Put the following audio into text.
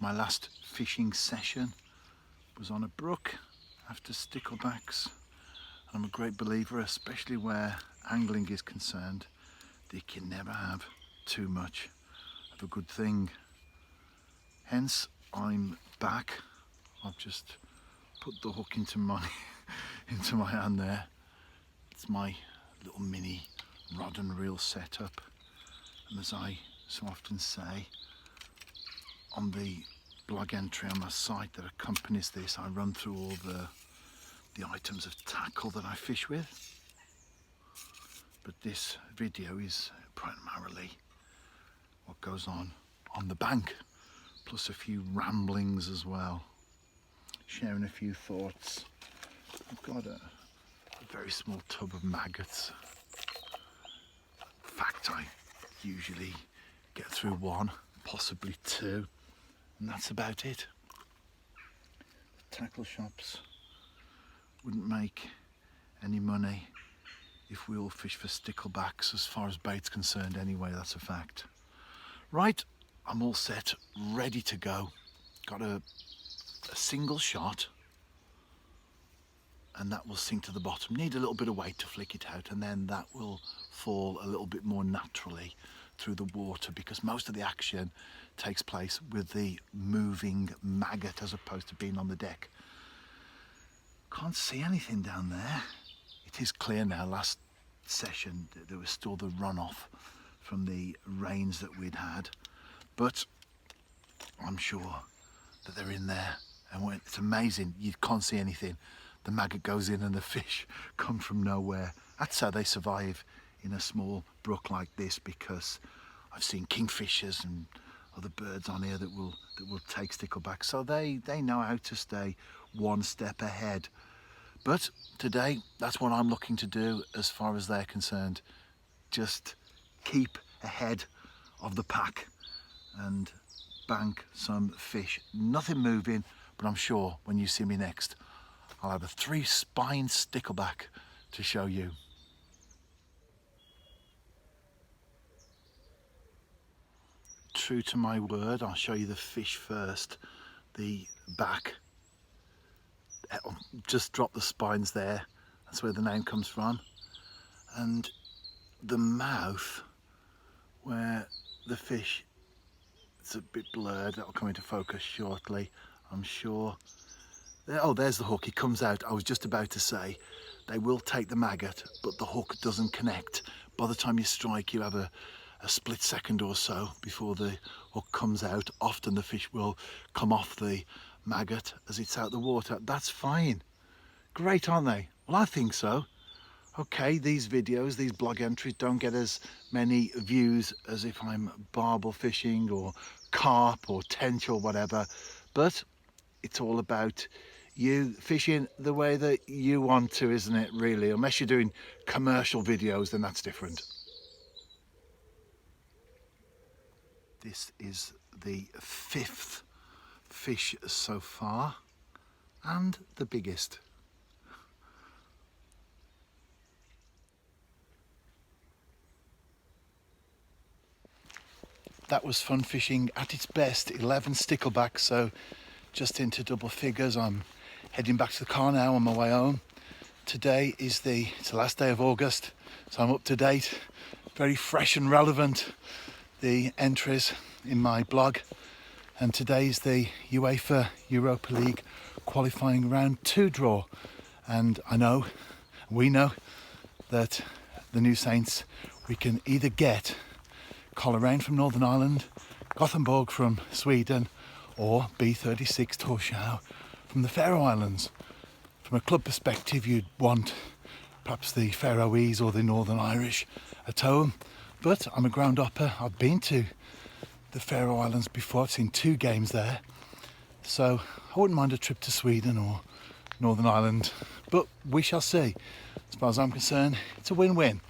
My last fishing session was on a brook after sticklebacks. I'm a great believer, especially where angling is concerned, that you can never have too much of a good thing. Hence, I'm back. I've just put the hook into my into my hand there. It's my little mini rod and reel setup, and as I so often say on the blog entry on my site that accompanies this, I run through all the items of tackle that I fish with, but this video is primarily what goes on the bank, plus a few ramblings as well, sharing a few thoughts. I've got a very small tub of maggots. In fact, I usually get through one, possibly two, and that's about it. Tackle shops wouldn't make any money if we all fish for sticklebacks, as far as bait's concerned anyway, that's a fact. Right, I'm all set, ready to go. Got a single shot, and that will sink to the bottom. Need a little bit of weight to flick it out, and then that will fall a little bit more naturally through the water, because most of the action takes place with the moving maggot as opposed to being on the deck. Can't see anything down there. It is clear now. Last session there was still the runoff from the rains that we'd had, but I'm sure that they're in there, and it's amazing, you can't see anything. The maggot goes in and the fish come from nowhere. That's how they survive in a small brook like this, because I've seen kingfishers and other birds on here that will take stickleback, so they know how to stay one step ahead. But today, that's what I'm looking to do as far as they're concerned. Just keep ahead of the pack and bank some fish. Nothing moving, but I'm sure when you see me next, I'll have a 3-spine stickleback to show you. True to my word, I'll show you the fish first. The back, just drop the spines there, that's where the name comes from, and the mouth where the fish, it's a bit blurred, that'll come into focus shortly, I'm sure. Oh, there's the hook, it comes out. I was just about to say, they will take the maggot, but the hook doesn't connect. By the time you strike, you have a split second or so before the hook comes out. Often the fish will come off the maggot as it's out the water. That's fine. Great, aren't they? Well, I think so. Okay, these videos, these blog entries don't get as many views as if I'm barbel fishing or carp or tench or whatever, but it's all about you fishing the way that you want to, isn't it, really? Unless you're doing commercial videos, then that's different. This is the 5th fish so far, and the biggest. That was fun fishing at its best. 11 sticklebacks, so just into double figures. I'm heading back to the car now on my way home. Today is it's the last day of August, so I'm up to date, very fresh and relevant, the entries in my blog. And today is the UEFA Europa League qualifying round 2 draw. And we know that the New Saints, we can either get Coleraine from Northern Ireland, Gothenburg from Sweden, or B36 Torshov from the Faroe Islands. From a club perspective, you'd want perhaps the Faroese or the Northern Irish at home, but I'm a ground hopper. I've been to the Faroe Islands before, I've seen 2 games there, so I wouldn't mind a trip to Sweden or Northern Ireland, but we shall see. As far as I'm concerned, it's a win-win.